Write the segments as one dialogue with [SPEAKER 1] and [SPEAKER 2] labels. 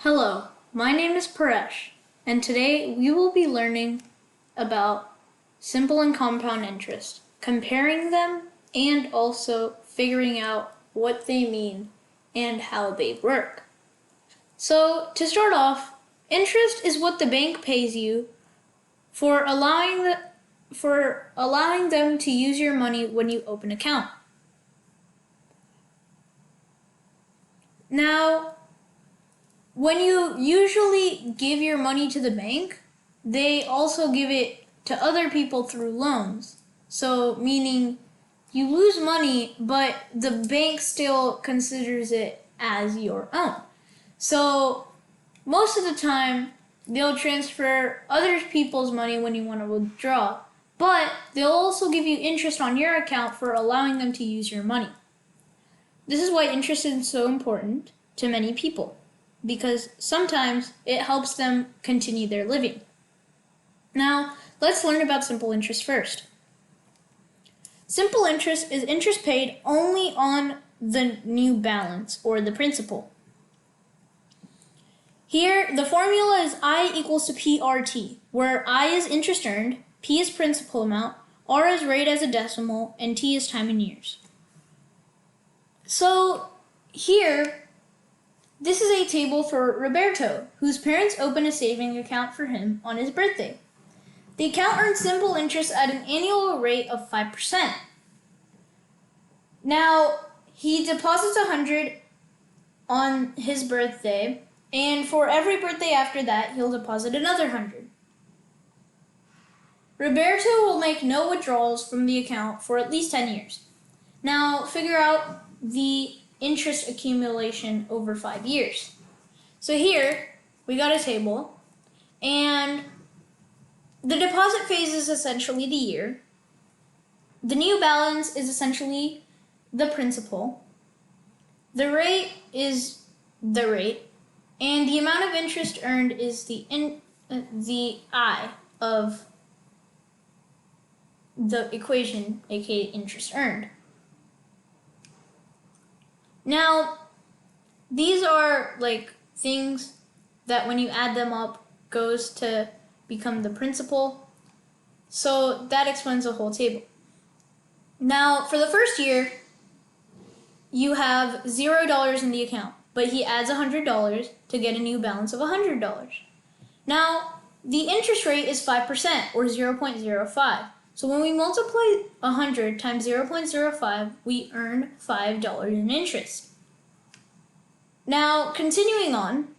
[SPEAKER 1] Hello, my name is Paresh, and today we will be learning about simple and compound interest, comparing them, and also figuring out what they mean and how they work. So, to start off, interest is what the bank pays you for allowing them to use your money when you open an account. Now, when you usually give your money to the bank, they also give it to other people through loans. So, meaning you lose money, but the bank still considers it as your own. So, most of the time, they'll transfer other people's money when you want to withdraw, but they'll also give you interest on your account for allowing them to use your money. This is why interest is so important to many people, because sometimes it helps them continue their living. Now, let's learn about simple interest first. Simple interest is interest paid only on the new balance, or the principal. Here, the formula is I equals to PRT, where I is interest earned, P is principal amount, R is rate as a decimal, and T is time in years. So, here, this is a table for Roberto, whose parents opened a savings account for him on his birthday. The account earns simple interest at an annual rate of 5%. Now, he deposits $100 on his birthday, and for every birthday after that, he'll deposit another $100. Roberto will make no withdrawals from the account for at least 10 years. Now, figure out the interest accumulation over 5 years. So here, we got a table, and the deposit phase is essentially the year. The new balance is essentially the principal. The rate is the rate, and the amount of interest earned is the I of the equation, aka interest earned. Now, these are like things that when you add them up goes to become the principal. So that explains the whole table. Now, for the first year, you have $0 in the account, but he adds $100 to get a new balance of $100. Now, the interest rate is 5% or 0.05. So when we multiply 100 times 0.05, we earn $5 in interest. Now, continuing on,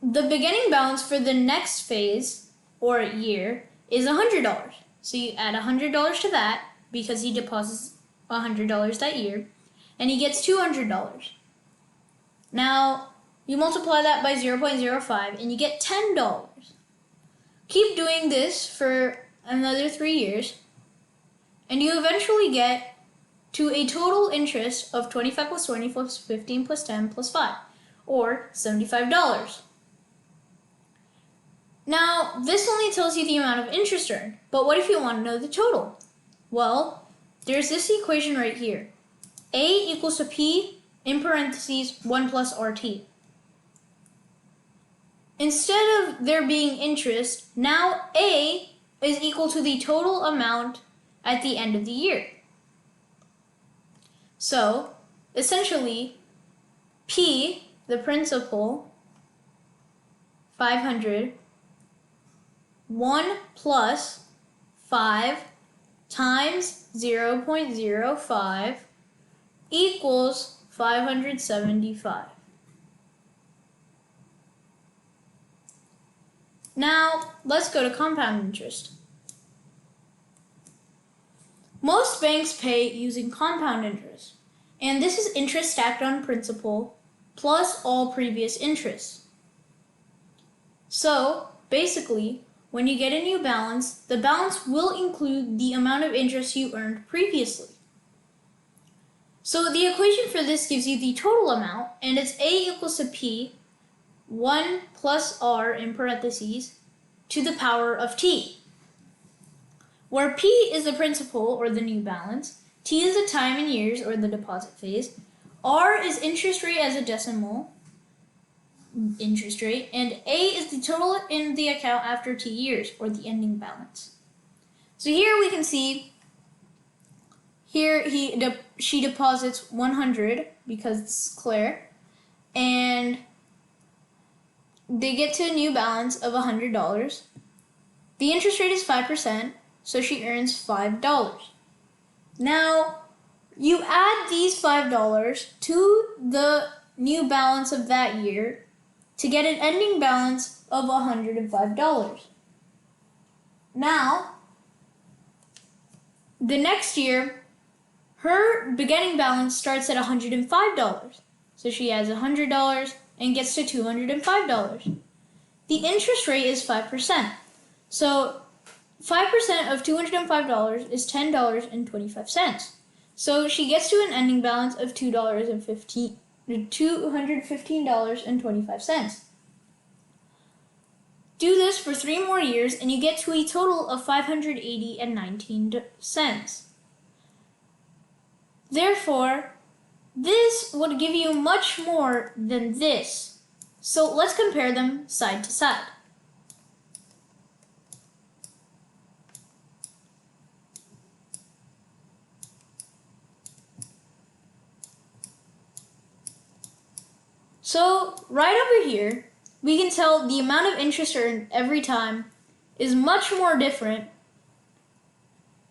[SPEAKER 1] the beginning balance for the next phase or year is $100. So you add $100 to that because he deposits $100 that year, and he gets $200. Now, you multiply that by 0.05 and you get $10. Keep doing this for another 3 years, and you eventually get to a total interest of 25 plus 20 plus 15 plus 10 plus 5, or $75. Now, this only tells you the amount of interest earned, but what if you want to know the total? Well, there's this equation right here. A equals to P in parentheses 1 plus RT. Instead of there being interest, now A is equal to the total amount at the end of the year. So, essentially, P, the principal, 500, 1 plus 5 times 0.05 equals 575. Now, let's go to compound interest. Most banks pay using compound interest, and this is interest stacked on principal plus all previous interest. So, basically, when you get a new balance, the balance will include the amount of interest you earned previously. So the equation for this gives you the total amount, and it's A equals to P, 1 plus R in parentheses, to the power of T, where P is the principal, or the new balance, T is the time in years, or the deposit phase, R is interest rate as a decimal, interest rate, and A is the total in the account after 2 years, or the ending balance. So here we can see, here she deposits 100 because it's Claire, and they get to a new balance of $100. The interest rate is 5%, so she earns $5. Now, you add these $5 to the new balance of that year to get an ending balance of $105. Now, the next year, her beginning balance starts at $105. So she adds $100 and gets to $205. The interest rate is 5%. So 5% of $205 is $10.25. So she gets to an ending balance of $215.25. Do this for 3 more years and you get to a total of $580.19. Therefore, this would give you much more than this. So let's compare them side to side. So right over here, we can tell the amount of interest earned every time is much more different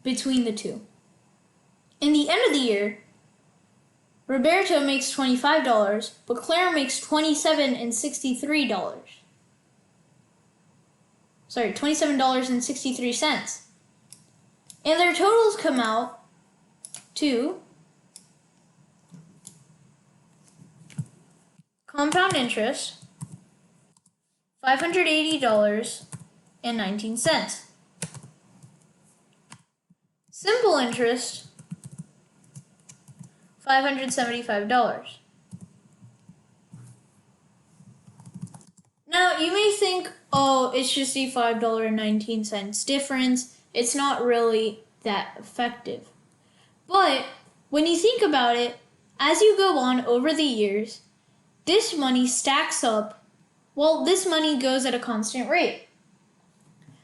[SPEAKER 1] between the two. In the end of the year, Roberto makes $25, but Claire makes $27.63. Sorry, $27.63. And their totals come out to compound interest, $580.19. Simple interest, $575. Now, you may think, oh, it's just a $5.19 difference. It's not really that effective. But when you think about it, as you go on over the years, this money stacks up. Well, this money goes at a constant rate.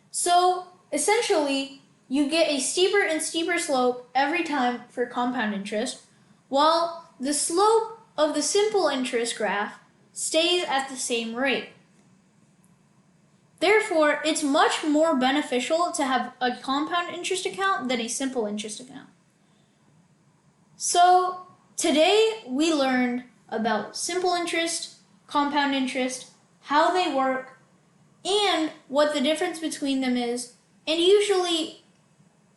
[SPEAKER 1] So essentially, you get a steeper and steeper slope every time for compound interest, while the slope of the simple interest graph stays at the same rate. Therefore, it's much more beneficial to have a compound interest account than a simple interest account. So today we learned about simple interest, compound interest, how they work, and what the difference between them is, and usually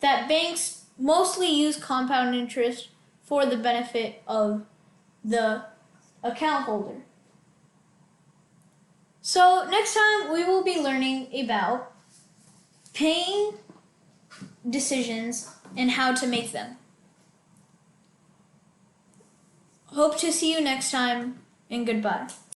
[SPEAKER 1] that banks mostly use compound interest for the benefit of the account holder. So next time we will be learning about paying decisions and how to make them. Hope to see you next time, and goodbye.